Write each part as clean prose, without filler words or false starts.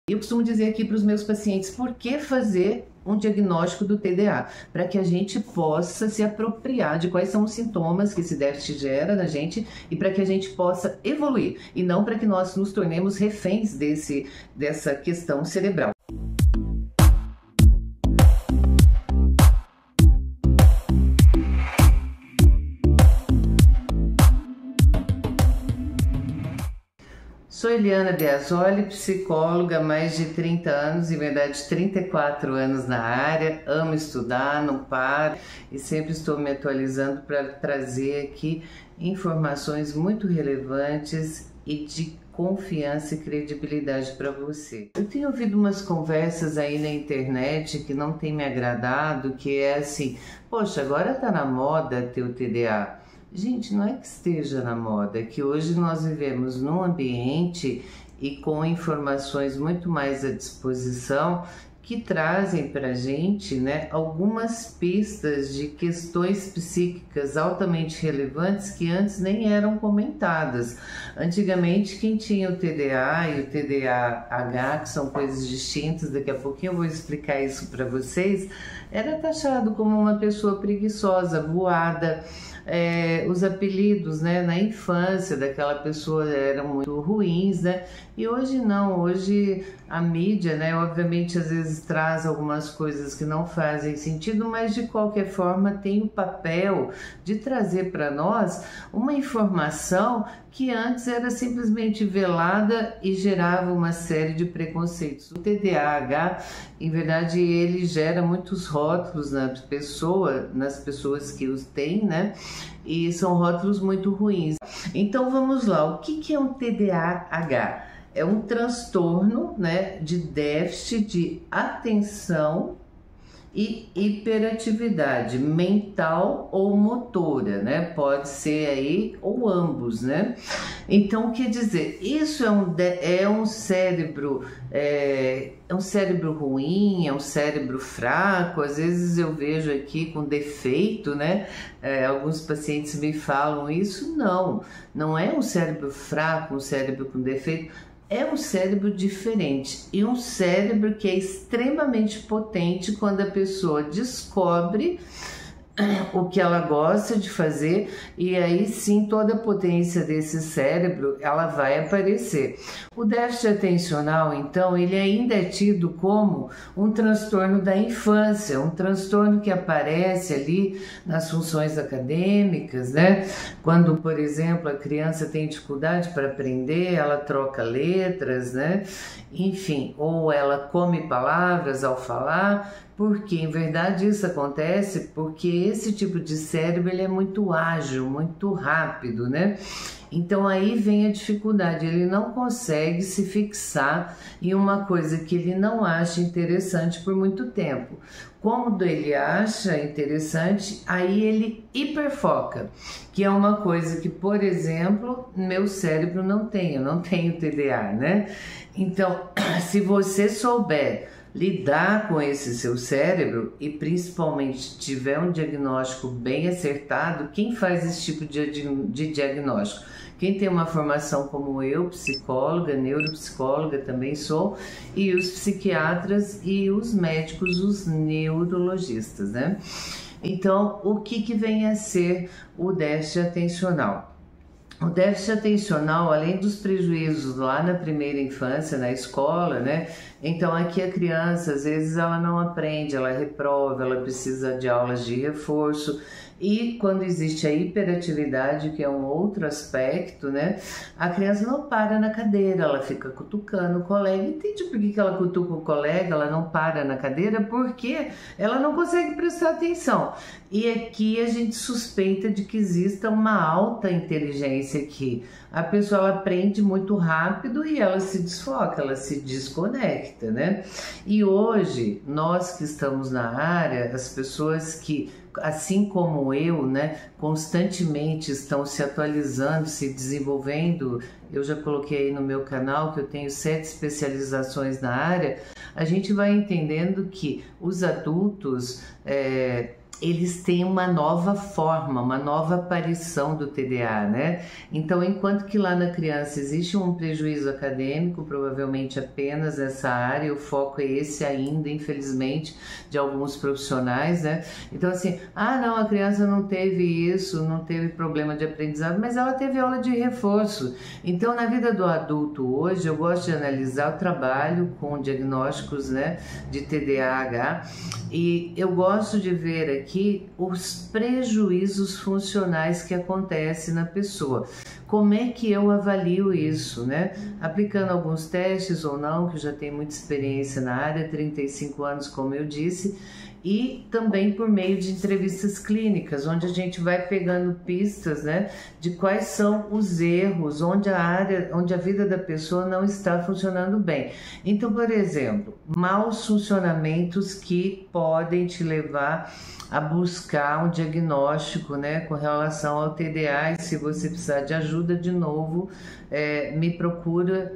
Eu costumo dizer aqui para os meus pacientes, por que fazer um diagnóstico do TDA? Para que a gente possa se apropriar de quais são os sintomas que esse déficit gera na gente e para que a gente possa evoluir, e não para que nós nos tornemos reféns dessa questão cerebral. Sou Eliana Biasoli, psicóloga há mais de 30 anos, em verdade 34 anos na área, amo estudar, não paro e sempre estou me atualizando para trazer aqui informações muito relevantes e de confiança e credibilidade para você. Eu tenho ouvido umas conversas aí na internet que não tem me agradado, que é assim, poxa, agora tá na moda ter o TDA. Gente, não é que esteja na moda, é que hoje nós vivemos num ambiente e com informações muito mais à disposição que trazem para a gente, né, algumas pistas de questões psíquicas altamente relevantes que antes nem eram comentadas. Antigamente, quem tinha o TDA e o TDAH, que são coisas distintas, daqui a pouquinho eu vou explicar isso para vocês, era taxado como uma pessoa preguiçosa, voada. Os apelidos, né, na infância daquela pessoa eram muito ruins, né? E hoje não, hoje a mídia, né, obviamente às vezes traz algumas coisas que não fazem sentido, mas de qualquer forma tem o papel de trazer para nós uma informação que antes era simplesmente velada e gerava uma série de preconceitos. O TDAH, em verdade, ele gera muitos rótulos nas pessoas que os têm, né? E são rótulos muito ruins. Então vamos lá, o que é um TDAH? É um transtorno, né, de déficit de atenção e hiperatividade mental ou motora, né? Pode ser aí ou ambos, né? Então, quer dizer, isso é um cérebro ruim, é um cérebro fraco. Às vezes eu vejo aqui com defeito, né? Alguns pacientes me falam isso. Não é um cérebro fraco, um cérebro com defeito. É um cérebro diferente e um cérebro que é extremamente potente quando a pessoa descobre o que ela gosta de fazer, e aí sim toda a potência desse cérebro ela vai aparecer. O déficit atencional, então, ele ainda é tido como um transtorno da infância, um transtorno que aparece ali nas funções acadêmicas, né? Quando, por exemplo, a criança tem dificuldade para aprender, ela troca letras, né? Enfim, ou ela come palavras ao falar, porque em verdade isso acontece porque esse tipo de cérebro ele é muito ágil, muito rápido, né? Então aí vem a dificuldade, ele não consegue se fixar em uma coisa que ele não acha interessante por muito tempo. Quando ele acha interessante, aí ele hiperfoca, que é uma coisa que, por exemplo, meu cérebro não tem, eu não tenho TDA, né? Então, se você souber lidar com esse seu cérebro e principalmente tiver um diagnóstico bem acertado, quem faz esse tipo de diagnóstico? Quem tem uma formação como eu, psicóloga, neuropsicóloga também sou, e os psiquiatras e os médicos, os neurologistas, né? Então, o que vem a ser o déficit atencional? O déficit atencional, além dos prejuízos lá na primeira infância, na escola, né? Então aqui a criança, às vezes ela não aprende, ela reprova, ela precisa de aulas de reforço. E quando existe a hiperatividade, que é um outro aspecto, né? A criança não para na cadeira, ela fica cutucando o colega. Entende por que ela cutuca o colega, ela não para na cadeira? Porque ela não consegue prestar atenção. E aqui a gente suspeita de que exista uma alta inteligência aqui. A pessoa ela aprende muito rápido e ela se desfoca, ela se desconecta, né? E hoje, nós que estamos na área, as pessoas que, assim como eu, né, constantemente estão se atualizando, se desenvolvendo. Eu já coloquei aí no meu canal que eu tenho 7 especializações na área. A gente vai entendendo que os adultos, eles têm uma nova forma, uma nova aparição do TDA, né? Então, enquanto que lá na criança existe um prejuízo acadêmico, provavelmente apenas nessa área, o foco é esse ainda, infelizmente, de alguns profissionais, né? Então, assim, não, a criança não teve isso, não teve problema de aprendizado, mas ela teve aula de reforço. Então, na vida do adulto hoje, eu gosto de analisar o trabalho com diagnósticos, né, de TDAH, e eu gosto de ver aqui os prejuízos funcionais que acontecem na pessoa. Como é que eu avalio isso, né? Aplicando alguns testes ou não, que eu já tenho muita experiência na área, 35 anos, como eu disse, e também por meio de entrevistas clínicas, onde a gente vai pegando pistas, né, de quais são os erros, onde a vida da pessoa não está funcionando bem. Então, por exemplo, maus funcionamentos que podem te levar a buscar um diagnóstico, né, com relação ao TDA, e se você precisar de ajuda, de novo, me procura,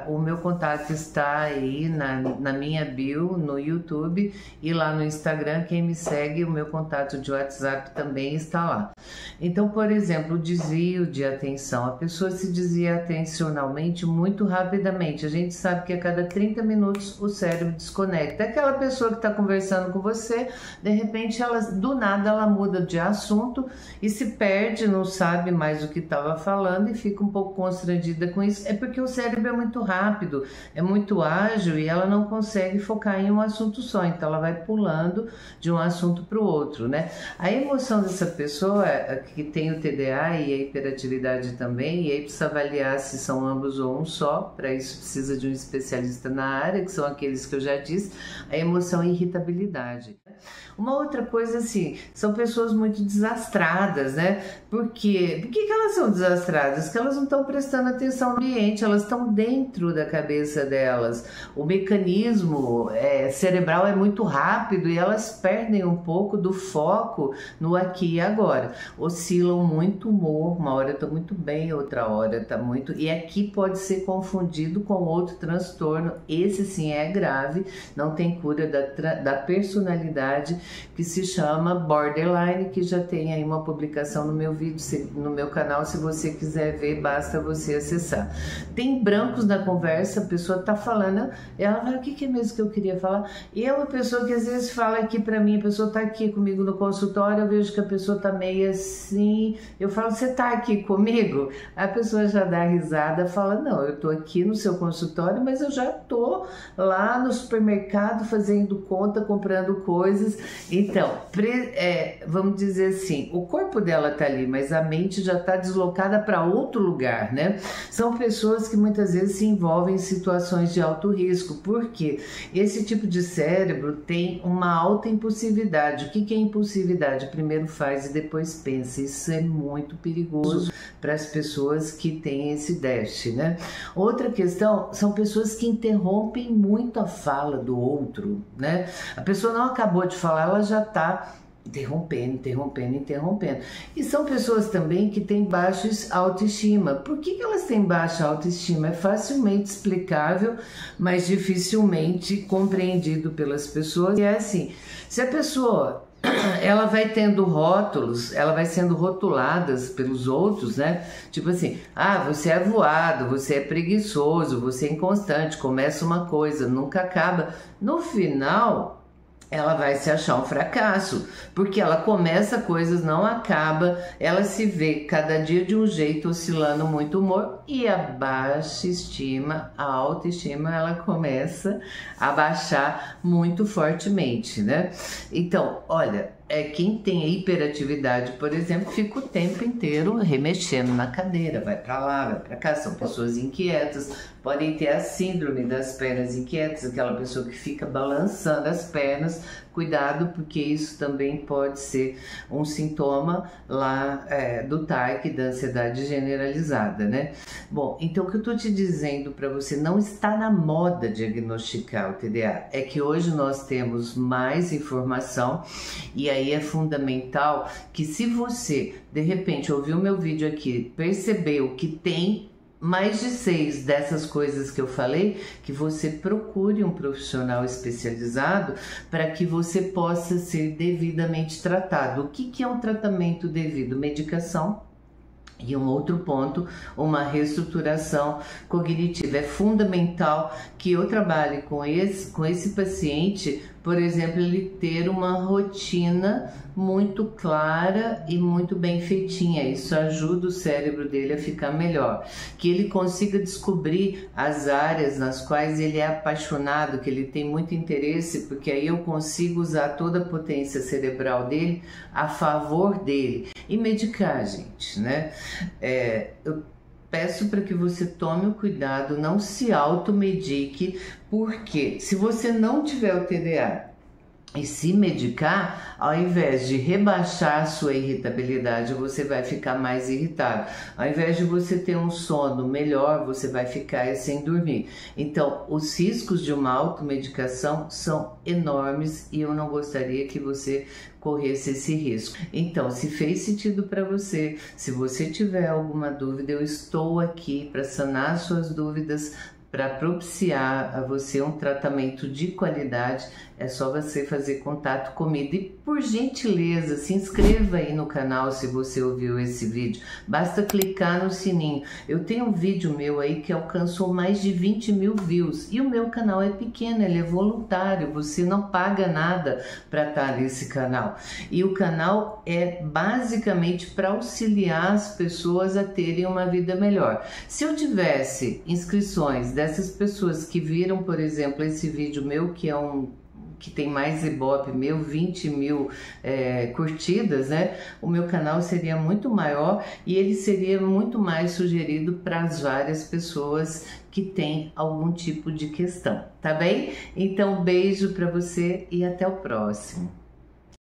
o meu contato está aí na minha bio, no YouTube, e lá no Instagram, quem me segue, o meu contato de WhatsApp também está lá. Então, por exemplo, o desvio de atenção, a pessoa se desvia atencionalmente muito rapidamente, a gente sabe que a cada 30 minutos o cérebro desconecta. Aquela pessoa que está conversando com você, de repente, do nada ela muda de assunto e se perde, não sabe mais o que estava falando e fica um pouco constrangida com isso. É porque o cérebro é muito rápido, é muito ágil e ela não consegue focar em um assunto só, então ela vai pulando de um assunto para o outro, né? A emoção dessa pessoa que tem o TDA e a hiperatividade também, e aí precisa avaliar se são ambos ou um só, para isso precisa de um especialista na área, que são aqueles que eu já disse, a emoção e irritabilidade. Uma outra coisa, assim, são pessoas muito desastradas, né? Por quê? Por que elas são desastradas? Porque elas não estão prestando atenção no ambiente, elas estão dentro da cabeça delas. O mecanismo cerebral é muito rápido e elas perdem um pouco do foco no aqui e agora. Oscilam muito humor, uma hora está muito bem, outra hora está muito... E aqui pode ser confundido com outro transtorno, esse sim é grave, não tem cura da personalidade, que se chama borderline, que já tem aí uma publicação no meu vídeo, no meu canal, se você quiser ver, basta você acessar. Tem brancos na conversa, a pessoa tá falando, ela fala, o que é mesmo que eu queria falar? E é uma pessoa que às vezes fala aqui pra mim, a pessoa tá aqui comigo no consultório, eu vejo que a pessoa tá meio assim, eu falo, você tá aqui comigo? A pessoa já dá risada, fala, não, eu tô aqui no seu consultório, mas eu já tô lá no supermercado fazendo conta, comprando coisas. Então, vamos dizer assim, o corpo dela tá ali, mas a mente já tá deslocada para outro lugar, né? São pessoas que muitas vezes se envolvem em situações de alto risco, porque esse tipo de cérebro tem uma alta impulsividade. O que é impulsividade? Primeiro faz e depois pensa. Isso é muito perigoso para as pessoas que têm esse déficit, né? Outra questão são pessoas que interrompem muito a fala do outro, né? A pessoa não acabou de falar, ela já está interrompendo. E são pessoas também que têm baixa autoestima. Por que elas têm baixa autoestima? É facilmente explicável, mas dificilmente compreendido pelas pessoas. E é assim, se a pessoa ela vai tendo rótulos, ela vai sendo rotulada pelos outros, né? Tipo assim, você é voado, você é preguiçoso, você é inconstante, começa uma coisa, nunca acaba. No final, ela vai se achar um fracasso, porque ela começa coisas, não acaba, ela se vê cada dia de um jeito, oscilando muito o humor, e a baixa estima, a autoestima, ela começa a baixar muito fortemente, né? Então, olha, quem tem hiperatividade, por exemplo, fica o tempo inteiro remexendo na cadeira, vai para lá, vai para cá, são pessoas inquietas, podem ter a síndrome das pernas inquietas, aquela pessoa que fica balançando as pernas. Cuidado, porque isso também pode ser um sintoma lá do TARC, da ansiedade generalizada, né? Bom, então o que eu tô te dizendo para você, não está na moda diagnosticar o TDA, é que hoje nós temos mais informação e aí é fundamental que, se você de repente ouviu meu vídeo aqui, percebeu que tem mais de 6 dessas coisas que eu falei, que você procure um profissional especializado para que você possa ser devidamente tratado. O que é um tratamento devido? Medicação. E um outro ponto, uma reestruturação cognitiva. É fundamental que eu trabalhe com esse paciente, por exemplo, ele ter uma rotina muito clara e muito bem feitinha. Isso ajuda o cérebro dele a ficar melhor. Que ele consiga descobrir as áreas nas quais ele é apaixonado, que ele tem muito interesse, porque aí eu consigo usar toda a potência cerebral dele a favor dele. E medicar, gente, né? Eu peço para que você tome o cuidado, não se automedique, porque se você não tiver o TDA e se medicar, ao invés de rebaixar a sua irritabilidade, você vai ficar mais irritado. Ao invés de você ter um sono melhor, você vai ficar sem dormir. Então, os riscos de uma automedicação são enormes e eu não gostaria que você corresse esse risco. Então, se fez sentido para você, se você tiver alguma dúvida, eu estou aqui para sanar suas dúvidas, para propiciar a você um tratamento de qualidade. É só você fazer contato comigo. E por gentileza, se inscreva aí no canal se você ouviu esse vídeo. Basta clicar no sininho. Eu tenho um vídeo meu aí que alcançou mais de 20 mil views. E o meu canal é pequeno, ele é voluntário. Você não paga nada para estar nesse canal. E o canal é basicamente para auxiliar as pessoas a terem uma vida melhor. Se eu tivesse inscrições dessas pessoas que viram, por exemplo, esse vídeo meu, que tem mais Ibope meu, 20 mil curtidas, né? O meu canal seria muito maior e ele seria muito mais sugerido para as várias pessoas que têm algum tipo de questão, tá bem? Então, beijo para você e até o próximo.